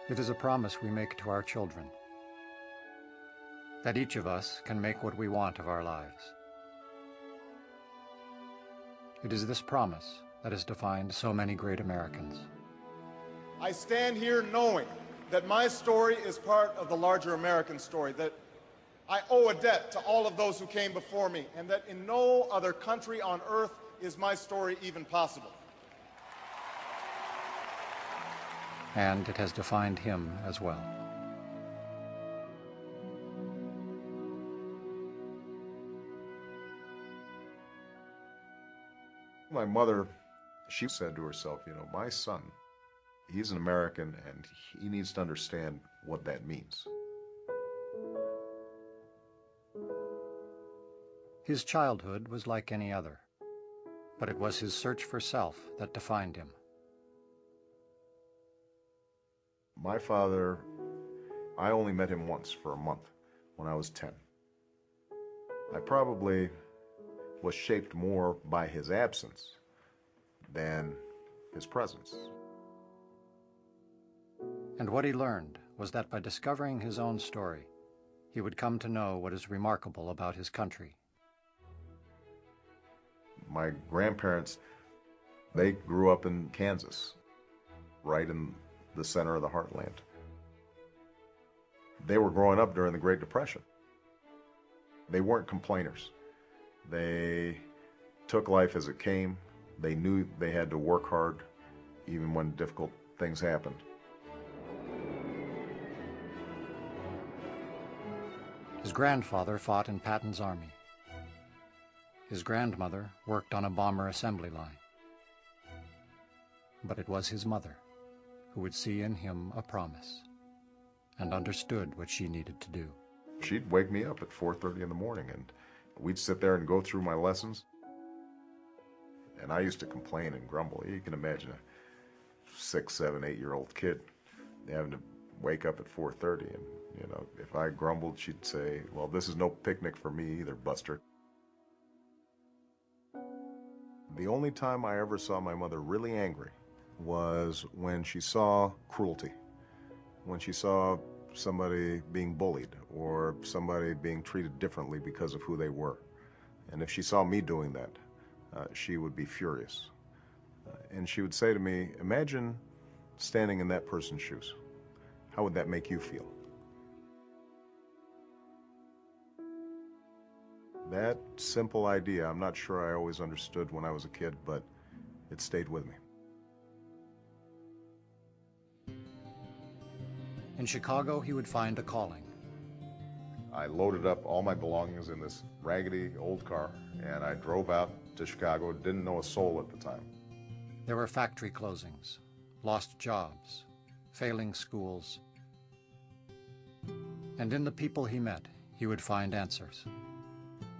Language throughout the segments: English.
It is a promise we make to our children, that each of us can make what we want of our lives. It is this promise that has defined so many great Americans. I stand here knowing that my story is part of the larger American story, that I owe a debt to all of those who came before me, and that in no other country on earth is my story even possible. And it has defined him as well. My mother, she said to herself, you know, my son, he's an American and he needs to understand what that means. His childhood was like any other, but it was his search for self that defined him. My father, I only met him once for a month when I was 10. I probably was shaped more by his absence than his presence. And what he learned was that by discovering his own story, he would come to know what is remarkable about his country. My grandparents, they grew up in Kansas, right in the center of the heartland. They were growing up during the Great Depression. They weren't complainers. They took life as it came. They knew they had to work hard even when difficult things happened. His grandfather fought in Patton's army. His grandmother worked on a bomber assembly line. But it was his mother who would see in him a promise and understood what she needed to do. She'd wake me up at 4:30 in the morning and we'd sit there and go through my lessons. And I used to complain and grumble. You can imagine a 6, 7, 8-year-old kid having to wake up at 4:30. And, you know, if I grumbled, she'd say, well, this is no picnic for me either, Buster. The only time I ever saw my mother really angry was when she saw cruelty, when she saw somebody being bullied or somebody being treated differently because of who they were. And if she saw me doing that, she would be furious. And she would say to me, imagine standing in that person's shoes. How would that make you feel? That simple idea, I'm not sure I always understood when I was a kid, but it stayed with me. In Chicago, he would find a calling. I loaded up all my belongings in this raggedy old car, and I drove out to Chicago. Didn't know a soul at the time. There were factory closings, lost jobs, failing schools. And in the people he met, he would find answers.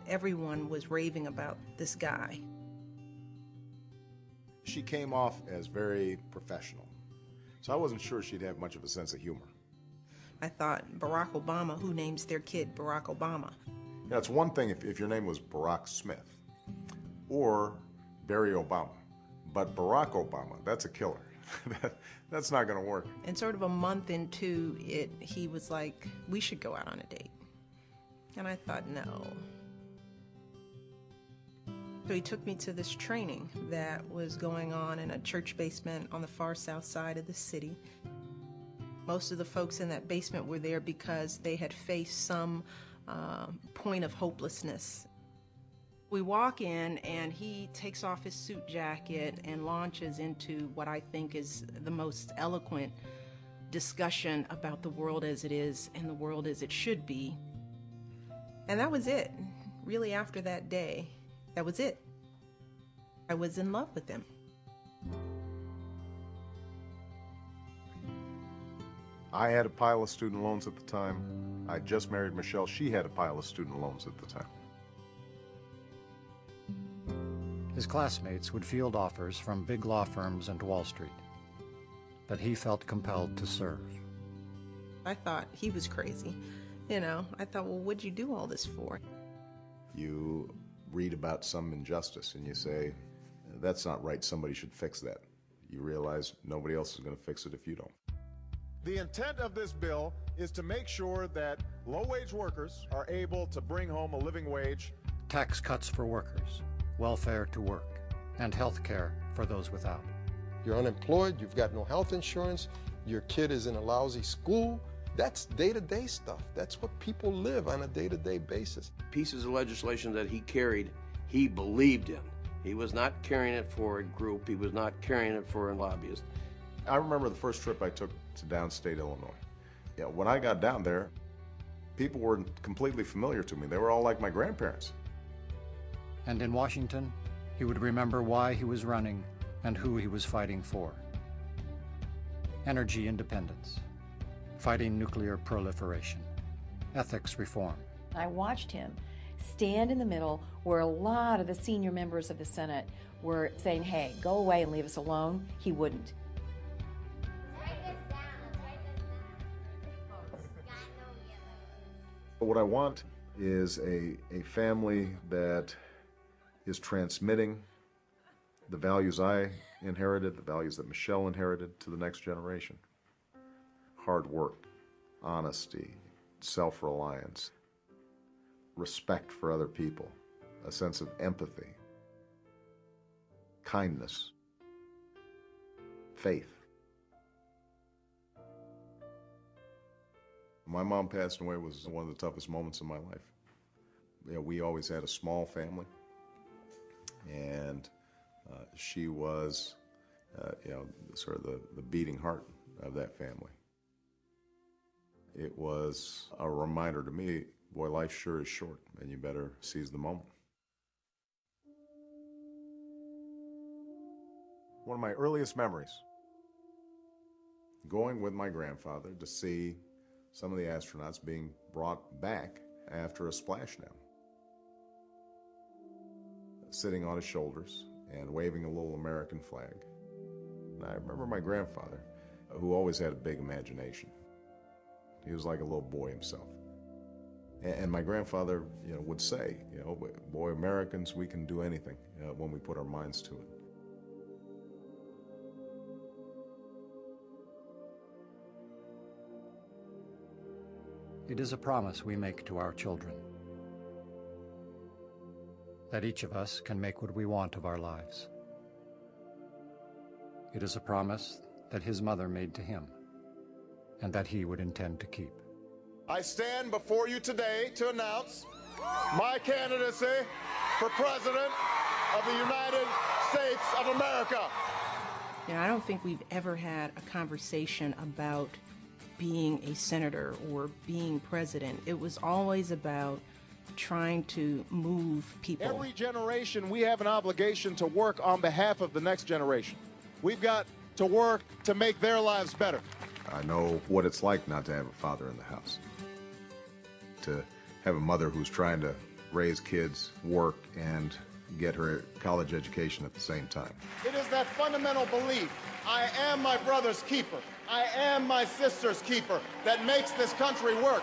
Everyone was raving about this guy. She came off as very professional, so I wasn't sure she'd have much of a sense of humor. I thought, Barack Obama, who names their kid Barack Obama? You know, it's one thing if your name was Barack Smith or Barry Obama, but Barack Obama, that's a killer. That's not going to work. And sort of a month into it, he was like, we should go out on a date. And I thought, no. So he took me to this training that was going on in a church basement on the far south side of the city. Most of the folks in that basement were there because they had faced some point of hopelessness. We walk in and he takes off his suit jacket and launches into what I think is the most eloquent discussion about the world as it is and the world as it should be. And that was it. Really, after that day, that was it. I was in love with him. I had a pile of student loans at the time. I just married Michelle. She had a pile of student loans at the time. His classmates would field offers from big law firms and Wall Street, but he felt compelled to serve. I thought he was crazy. You know, I thought, well, what'd you do all this for? You read about some injustice and you say, that's not right, somebody should fix that. You realize nobody else is going to fix it if you don't. The intent of this bill is to make sure that low-wage workers are able to bring home a living wage. Tax cuts for workers, welfare to work, and health care for those without. You're unemployed, you've got no health insurance, your kid is in a lousy school. That's day-to-day stuff. That's what people live on a day-to-day basis. Pieces of legislation that he carried, he believed in. He was not carrying it for a group. He was not carrying it for a lobbyist. I remember the first trip I took to downstate Illinois. Yeah, when I got down there, people were completely familiar to me. They were all like my grandparents. And in Washington, he would remember why he was running and who he was fighting for. Energy independence, fighting nuclear proliferation, ethics reform. I watched him stand in the middle where a lot of the senior members of the Senate were saying, hey, go away and leave us alone. He wouldn't. What I want is a family that is transmitting the values I inherited, the values that Michelle inherited to the next generation. Hard work, honesty, self-reliance, respect for other people, a sense of empathy, kindness, faith. My mom passing away was one of the toughest moments of my life. You know, we always had a small family, and she was, sort of the beating heart of that family. It was a reminder to me, boy, life sure is short, and you better seize the moment. One of my earliest memories, going with my grandfather to see some of the astronauts being brought back after a splashdown. Sitting on his shoulders and waving a little American flag. And I remember my grandfather, who always had a big imagination. He was like a little boy himself. And my grandfather, would say, boy, Americans, we can do anything when we put our minds to it. It is a promise we make to our children, that each of us can make what we want of our lives. It is a promise that his mother made to him, and that he would intend to keep. I stand before you today to announce my candidacy for President of the United States of America. I don't think we've ever had a conversation about being a senator or being president. It was always about trying to move people. Every generation, we have an obligation to work on behalf of the next generation. We've got to work to make their lives better. I know what it's like not to have a father in the house. To have a mother who's trying to raise kids, work, and get her college education at the same time. It is that fundamental belief, I am my brother's keeper, I am my sister's keeper, that makes this country work.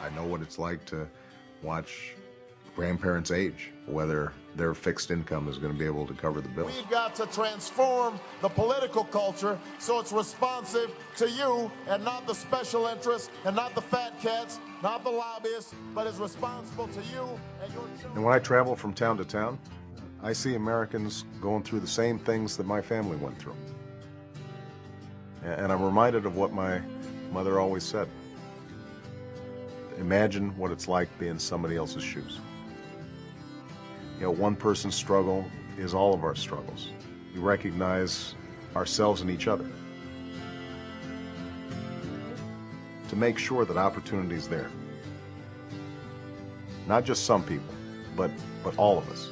I know what it's like to watch grandparents age, whether their fixed income is going to be able to cover the bill. We've got to transform the political culture so it's responsive to you and not the special interests and not the fat cats, not the lobbyists, but is responsible to you and your children. And when I travel from town to town, I see Americans going through the same things that my family went through. And I'm reminded of what my mother always said. Imagine what it's like being somebody else's shoes. One person's struggle is all of our struggles. We recognize ourselves and each other to make sure that opportunity is there. Not just some people, but all of us.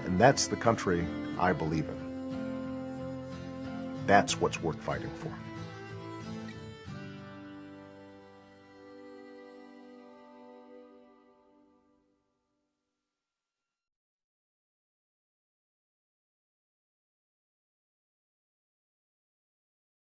And that's the country I believe in. That's what's worth fighting for.